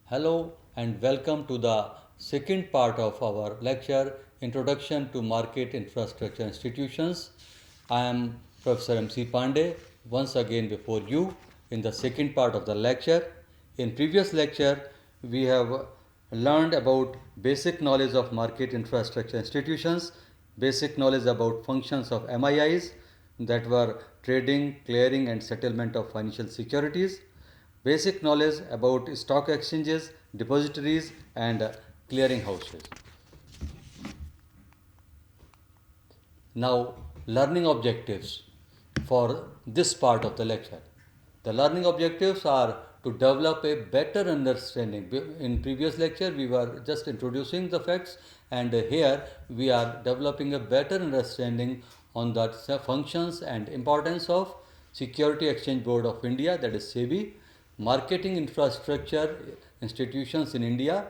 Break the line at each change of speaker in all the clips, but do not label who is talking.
Hello and welcome to the second part of our lecture Introduction to Market Infrastructure Institutions. I am Professor MC Pandey once again before you in the second part of the lecture. In previous lecture we have learned about basic knowledge of market infrastructure institutions, basic knowledge about functions of MIIs that were trading, clearing and settlement of financial securities, basic knowledge about stock exchanges, depositories and clearing houses. Now, learning objectives for this part of the lecture. The learning objectives are to develop a better understanding. In previous lecture, we were just introducing the facts, and here we are developing a better understanding on the functions and importance of Security Exchange Board of India, that is SEBI, marketing infrastructure institutions in India,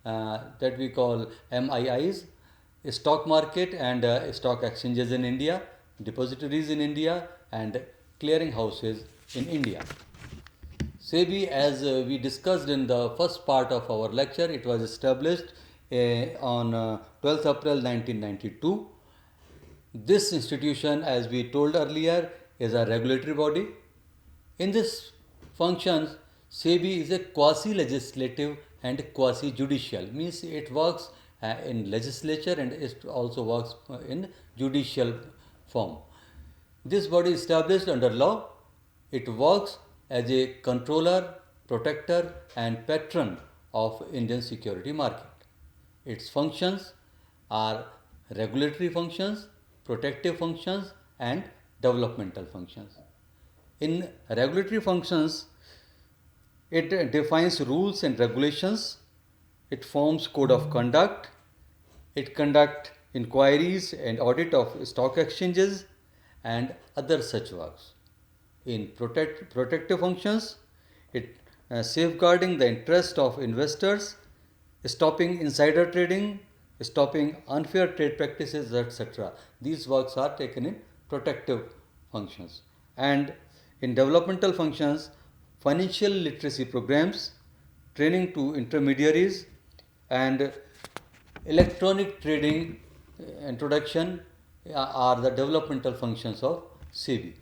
that we call MIIs, stock market and stock exchanges in India, depositories in India and clearing houses in India. SEBI, as we discussed in the first part of our lecture, it was established on 12th April 1992. This institution, as we told earlier, is a regulatory body. In this functions, SEBI is a quasi-legislative and quasi-judicial, means it works in legislature and it also works in judicial form. This body is established under law. It works as a controller, protector and patron of Indian security market. Its functions are regulatory functions, protective functions and developmental functions. In regulatory functions, it defines rules and regulations, it forms code of conduct, it conducts inquiries and audit of stock exchanges and other such works. In protective functions, it safeguarding the interest of investors, stopping insider trading, stopping unfair trade practices, etc. These works are taken in protective functions. And in developmental functions, financial literacy programs, training to intermediaries and electronic trading introduction are the developmental functions of SEBI.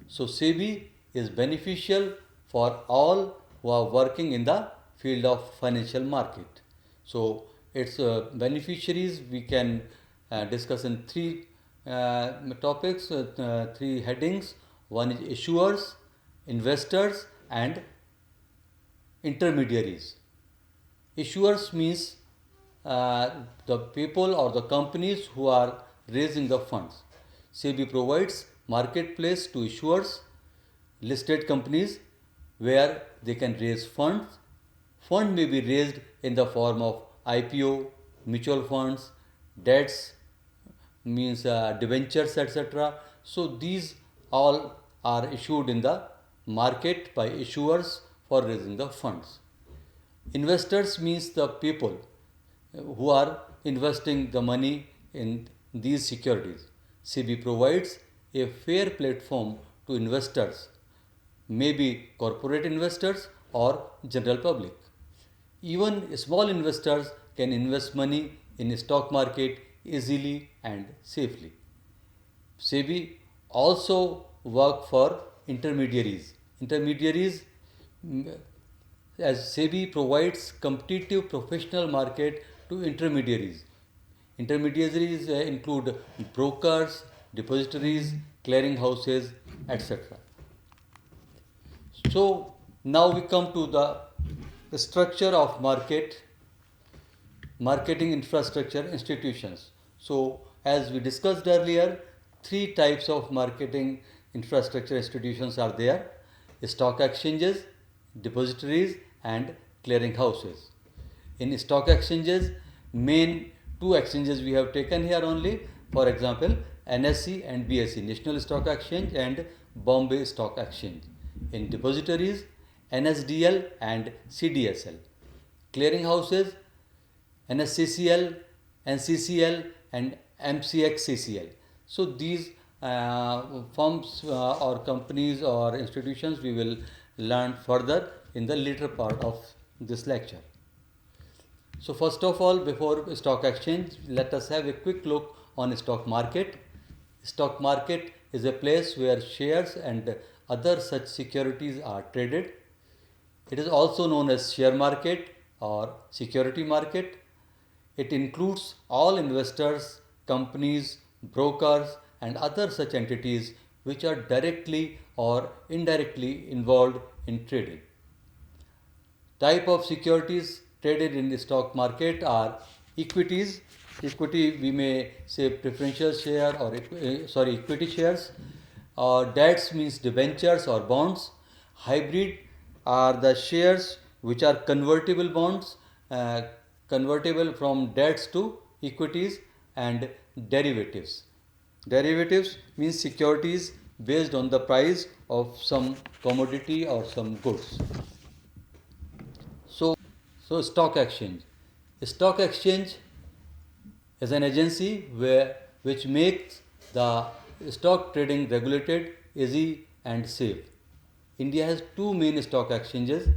So SEBI is beneficial for all who are working in the field of financial market. So its beneficiaries we can discuss in three topics, three headings. One is issuers, investors and intermediaries. Issuers means the people or the companies who are raising the funds. SEBI provides marketplace to issuers, listed companies where they can raise funds. Fund may be raised in the form of IPO, mutual funds, debts, means debentures, etc. So these all are issued in the market by issuers for raising the funds. Investors means the people who are investing the money in these securities. SEBI provides a fair platform to investors, maybe corporate investors or general public. Even small investors can invest money in stock market easily and safely. SEBI also work for intermediaries. Intermediaries, as SEBI provides competitive professional market to intermediaries. Intermediaries include brokers, depositories, clearing houses, etc. So now we come to the structure of marketing infrastructure institutions. So as we discussed earlier, three types of marketing infrastructure institutions are there: stock exchanges, depositories and clearing houses. In stock exchanges, main two exchanges we have taken here only, for example NSE and BSE, National Stock Exchange and Bombay Stock Exchange. In depositories, NSDL and CDSL. Clearing houses, NSCCL, NCCL and MCXCCL. So these firms or companies or institutions we will learn further in the later part of this lecture. So first of all, before stock exchange, let us have a quick look on stock market. Stock market is a place where shares and other such securities are traded. It is also known as share market or security market. It includes all investors, companies, brokers, and other such entities which are directly or indirectly involved in trading. Type of securities traded in the stock market are equities. Equity, we may say preferential share or equity shares. Debts means debentures or bonds. Hybrid are the shares which are convertible bonds, convertible from debts to equities. And derivatives. Derivatives means securities based on the price of some commodity or some goods. So, so stock exchange. Stock exchange is an agency which makes the stock trading regulated, easy and safe. India has two main stock exchanges,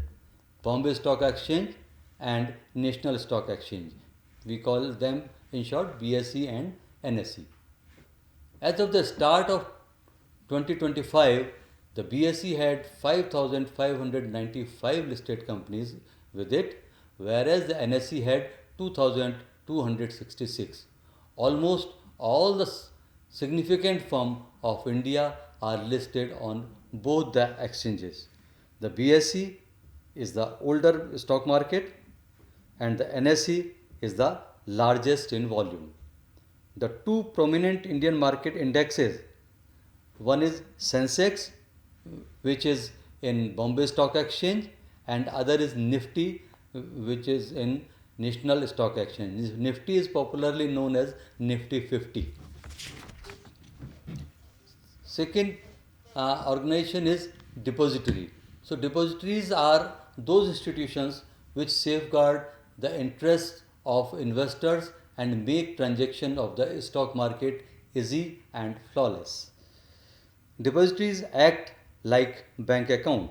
Bombay Stock Exchange and National Stock Exchange. We call them in short BSE and NSE. As of the start of 2025, the BSE had 5,595 listed companies with it, whereas the NSE had 2,266. Almost all the significant firms of India are listed on both the exchanges. The BSE is the older stock market and the NSE is the largest in volume. The two prominent Indian market indexes, one is Sensex, which is in Bombay Stock Exchange, and other is Nifty, which is in National Stock Exchange. Nifty is popularly known as Nifty 50. Second organization is depository. So depositories are those institutions which safeguard the interests of investors and make transaction of the stock market easy and flawless. Depositories act like bank account.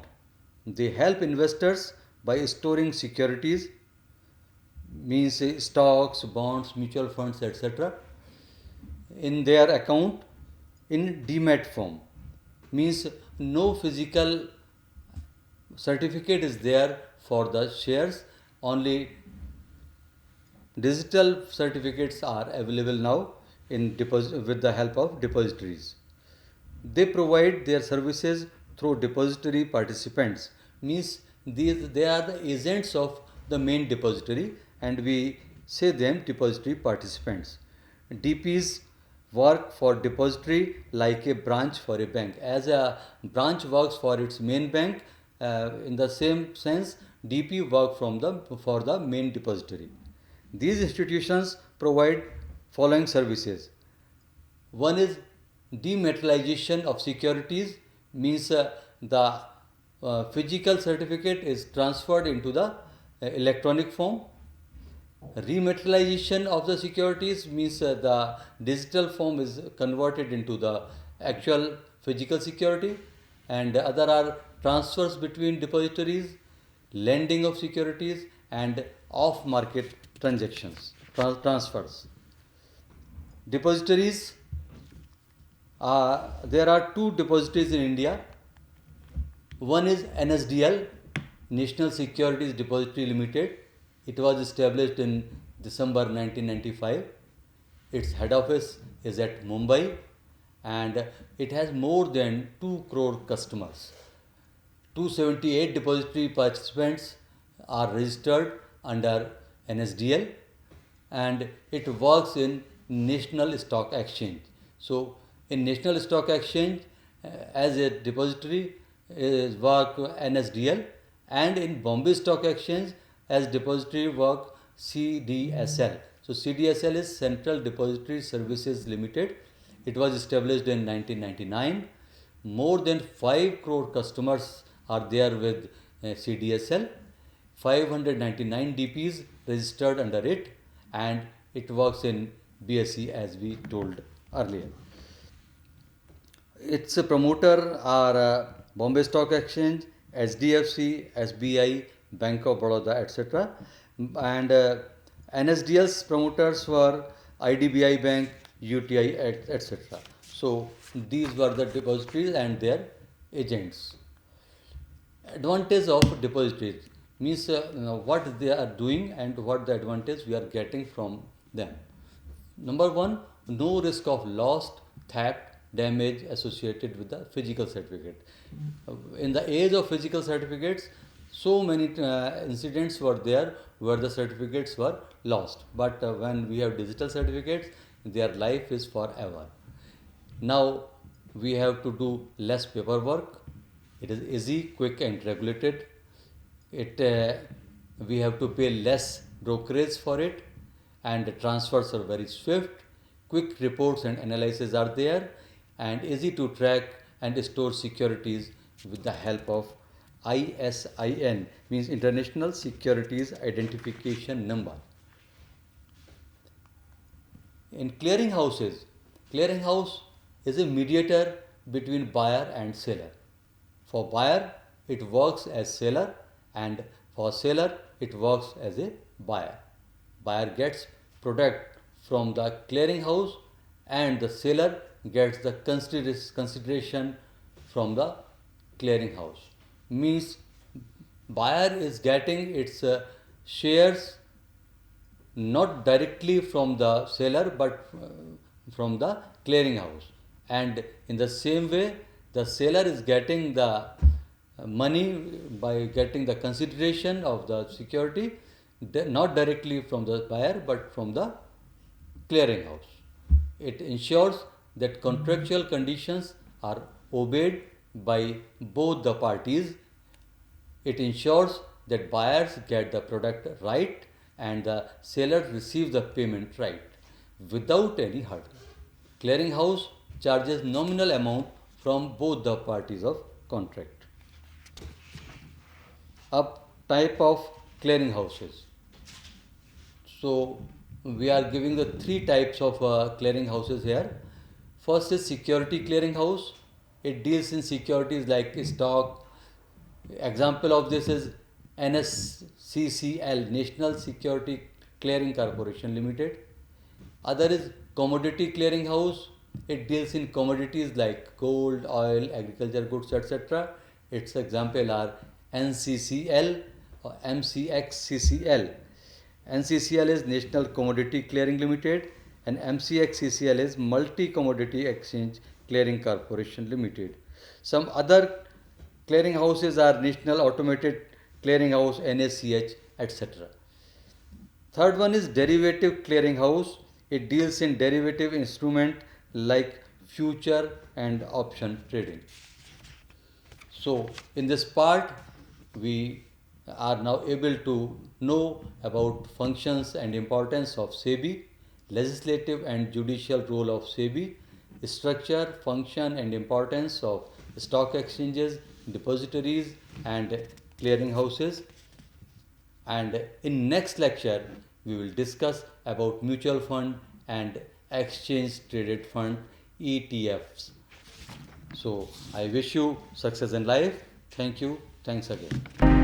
They help investors by storing securities, means stocks, bonds, mutual funds, etc. in their account in demat form. Means no physical certificate is there for the shares, only digital certificates are available now with the help of depositories. They provide their services through depository participants, means they are the agents of the main depository and we say them depository participants. DPs work for depository like a branch for a bank. As a branch works for its main bank, in the same sense DP work for the main depository. These institutions provide following services. One is dematerialization of securities, means the physical certificate is transferred into the electronic form. Rematerialization of the securities means the digital form is converted into the actual physical security, and other are transfers between depositories, lending of securities and off market transfers. Depositories, there are two depositories in India. One is NSDL, National Securities Depository Limited. It was established in December 1995. Its head office is at Mumbai and it has more than 2 crore customers. 278 depository participants are registered under NSDL and it works in National Stock Exchange. So in National Stock Exchange as a depository is work NSDL, and in Bombay Stock Exchange as depository work CDSL. So CDSL is Central Depository Services Limited. It was established in 1999. More than 5 crore customers are there with CDSL. 599 DPs registered under it, and it works in BSE as we told earlier. Its promoter are Bombay Stock Exchange, SDFC, SBI, Bank of Baroda, etc. And NSDL's promoters were IDBI Bank, UTI, etc. So these were the depositories and their agents. Advantage of depositories means what they are doing and what the advantage we are getting from them. Number one, no risk of loss, theft, damage associated with the physical certificate. In the age of physical certificates, so many incidents were there where the certificates were lost. But when we have digital certificates, their life is forever. Now we have to do less paperwork. It is easy, quick, and regulated. We have to pay less brokerage for it, and the transfers are very swift. Quick reports and analysis are there, and easy to track and store securities with the help of ISIN, means International Securities Identification Number. In clearinghouses, clearinghouse is a mediator between buyer and seller. For buyer, it works as seller, and for seller, it works as a buyer. Buyer gets product from the clearinghouse, and the seller gets the consideration from the clearinghouse. Means buyer is getting its shares not directly from the seller but from the clearinghouse, and in the same way the seller is getting the money by getting the consideration of the security not directly from the buyer but from the clearinghouse. It ensures that contractual conditions are obeyed by both the parties. It ensures that buyers get the product right and the sellers receive the payment right without any hurdle. Clearinghouse charges nominal amount from both the parties of contract. A type of clearinghouses. So we are giving the three types of clearinghouses here. First is security clearinghouse. It deals in securities like stock. Example of this is NSCCL, National Security Clearing Corporation Limited. Other is commodity clearinghouse. It deals in commodities like gold, oil, agriculture goods, etc. Its example are NCCL or MCXCCL. NCCL is National Commodity Clearing Limited, and MCXCCL is Multi Commodity Exchange Clearing Corporation Limited. Some other clearing houses are National Automated Clearing House, NACH, etc. Third one is derivative clearing house. It deals in derivative instrument like future and option trading. So in this part we are now able to know about functions and importance of SEBI, legislative and judicial role of SEBI, structure, function and importance of stock exchanges, depositories and clearing houses. And in next lecture we will discuss about mutual fund and exchange traded fund, ETFs. So I wish you success in life. Thank you. Thanks again.